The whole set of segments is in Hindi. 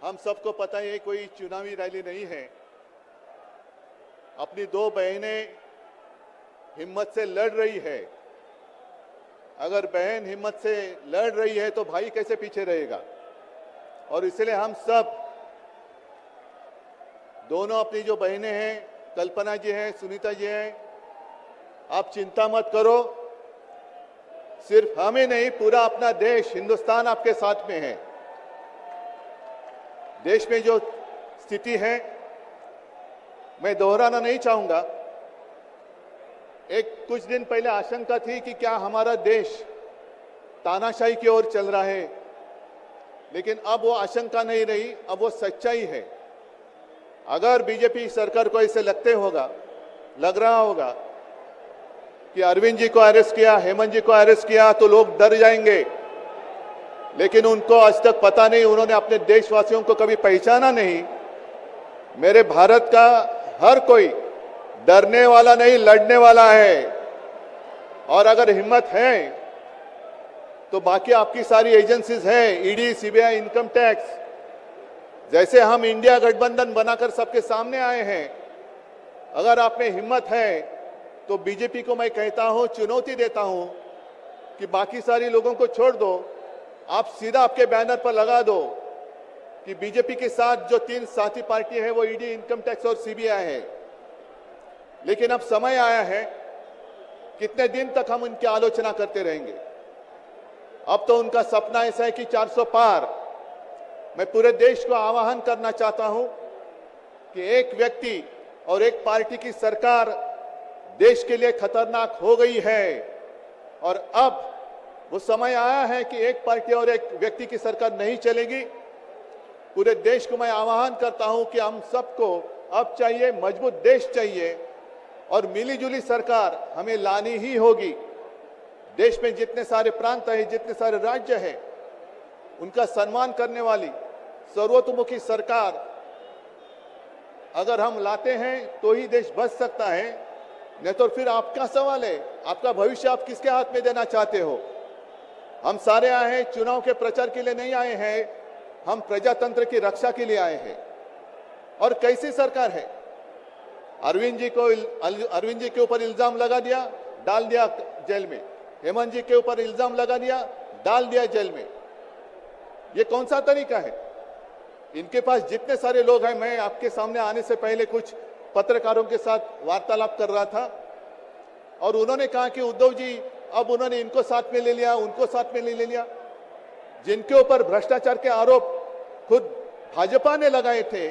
हम सबको पता है कोई चुनावी रैली नहीं है। अपनी दो बहनें हिम्मत से लड़ रही है। अगर बहन हिम्मत से लड़ रही है तो भाई कैसे पीछे रहेगा। और इसलिए हम सब दोनों अपनी जो बहनें हैं, कल्पना जी हैं, सुनीता जी हैं, आप चिंता मत करो। सिर्फ हमें नहीं, पूरा अपना देश हिंदुस्तान आपके साथ में है। देश में जो स्थिति है मैं दोहराना नहीं चाहूंगा। कुछ दिन पहले आशंका थी कि क्या हमारा देश तानाशाही की ओर चल रहा है, लेकिन अब वो आशंका नहीं रही, अब वो सच्चाई है। अगर बीजेपी सरकार को ऐसे लग रहा होगा कि अरविंद जी को अरेस्ट किया, हेमंत जी को अरेस्ट किया तो लोग डर जाएंगे, लेकिन उनको आज तक पता नहीं, उन्होंने अपने देशवासियों को कभी पहचाना नहीं। मेरे भारत का हर कोई डरने वाला नहीं, लड़ने वाला है। और अगर हिम्मत है तो बाकी आपकी सारी एजेंसीज हैं, ईडी, सीबीआई, इनकम टैक्स, जैसे हम इंडिया गठबंधन बनाकर सबके सामने आए हैं। अगर आप में हिम्मत है तो बीजेपी को मैं कहता हूं, चुनौती देता हूं कि बाकी सारी लोगों को छोड़ दो, आप सीधा आपके बैनर पर लगा दो कि बीजेपी के साथ जो 3 साथी पार्टी है वो ईडी, इनकम टैक्स और सीबीआई है। लेकिन अब समय आया है, कितने दिन तक हम उनकी आलोचना करते रहेंगे। अब तो उनका सपना ऐसा है कि 400 पार। मैं पूरे देश को आह्वान करना चाहता हूं कि एक व्यक्ति और एक पार्टी की सरकार देश के लिए खतरनाक हो गई है, और अब वो समय आया है कि एक पार्टी और एक व्यक्ति की सरकार नहीं चलेगी। पूरे देश को मैं आह्वान करता हूं कि हम सबको अब चाहिए, मजबूत देश चाहिए, और मिलीजुली सरकार हमें लानी ही होगी। देश में जितने सारे प्रांत हैं, जितने सारे राज्य हैं, उनका सम्मान करने वाली सर्वतोमुखी सरकार अगर हम लाते हैं तो ही देश बच सकता है, नहीं तो फिर आपका सवाल है, आपका भविष्य आप किसके हाथ में देना चाहते हो। हम सारे आए हैं चुनाव के प्रचार के लिए नहीं आए हैं, हम प्रजातंत्र की रक्षा के लिए आए हैं। और कैसी सरकार है, अरविंद जी के ऊपर इल्जाम लगा दिया, डाल दिया जेल में। हेमंत जी के ऊपर इल्जाम लगा दिया, डाल दिया जेल में। ये कौन सा तरीका है। इनके पास जितने सारे लोग हैं, मैं आपके सामने आने से पहले कुछ पत्रकारों के साथ वार्तालाप कर रहा था और उन्होंने कहा कि उद्धव जी अब उन्होंने इनको साथ में ले लिया, उनको साथ में ले लिया। जिनके ऊपर भ्रष्टाचार के आरोप खुद भाजपा ने लगाए थे,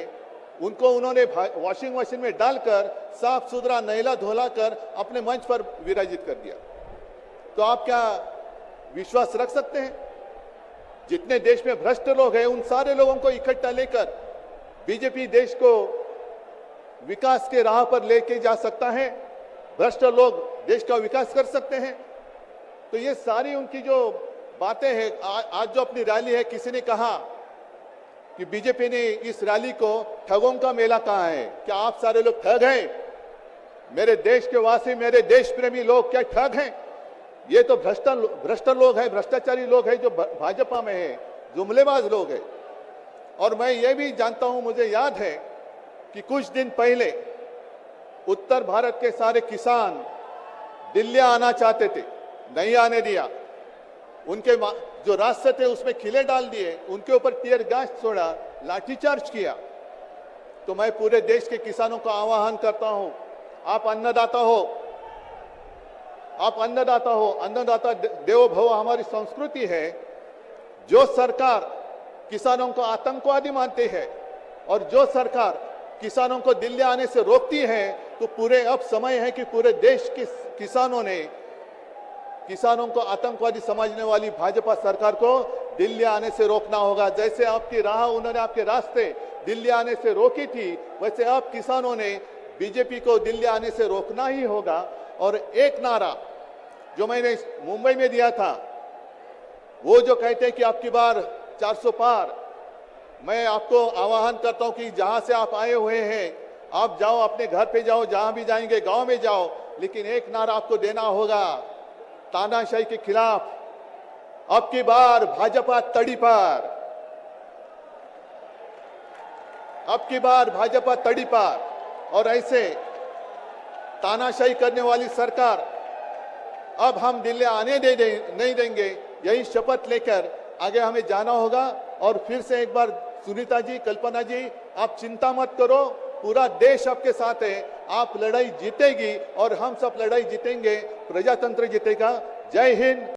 उनको उन्होंने वॉशिंग मशीन में डालकर साफ सुथरा नहला धोला कर अपने मंच पर विराजित कर दिया। तो आप क्या विश्वास रख सकते हैं। जितने देश में भ्रष्ट लोग हैं, उन सारे लोगों को इकट्ठा लेकर बीजेपी देश को विकास के राह पर लेके जा सकता है। भ्रष्ट लोग देश का विकास कर सकते हैं। तो ये सारी उनकी जो बातें हैं, आज जो अपनी रैली है, किसी ने कहा कि बीजेपी ने इस रैली को ठगों का मेला कहा है। क्या आप सारे लोग ठग हैं। मेरे देश के वासी, मेरे देश प्रेमी लोग क्या ठग हैं। ये तो भ्रष्ट लोग हैं, भ्रष्टाचारी लोग हैं जो भाजपा में है, जुमलेबाज लोग हैं। और मैं ये भी जानता हूं, मुझे याद है कि कुछ दिन पहले उत्तर भारत के सारे किसान दिल्ली आना चाहते थे, नहीं आने दिया। उनके जो रास्ते थे उसमें खिले डाल दिए, उनके ऊपर टीयर गैस छोड़ा, लाठीचार्ज किया। तो मैं पूरे देश के किसानों का आह्वान करता हूं, आप अन्नदाता हो, अन्नदाता देवो भव हमारी संस्कृति है। जो सरकार किसानों को आतंकवादी मानती है और जो सरकार किसानों को दिल्ली आने से रोकती है, तो पूरे अब समय है कि पूरे देश के किसानों को आतंकवादी समझने वाली भाजपा सरकार को दिल्ली आने से रोकना होगा। जैसे आपकी राह, उन्होंने आपके रास्ते दिल्ली आने से रोकी थी, वैसे अब किसानों ने बीजेपी को दिल्ली आने से रोकना ही होगा। और एक नारा जो मैंने मुंबई में दिया था, वो जो कहते हैं कि आपकी बार 400 पार, मैं आपको आह्वान करता हूं कि जहां से आप आए हुए हैं, आप जाओ, अपने घर पे जाओ, जहां भी जाएंगे, गांव में जाओ, लेकिन एक नारा आपको देना होगा तानाशाही के खिलाफ, अब की बार भाजपा तड़ी पर। अब की बार भाजपा तड़ीपार और ऐसे तानाशाही करने वाली सरकार अब हम दिल्ली आने नहीं देंगे। यही शपथ लेकर आगे हमें जाना होगा। और फिर से एक बार सुनीता जी, कल्पना जी, आप चिंता मत करो, पूरा देश आपके साथ है। आप लड़ाई जीतेगी और हम सब लड़ाई जीतेंगे, प्रजातंत्र जीतेगा। जय हिंद।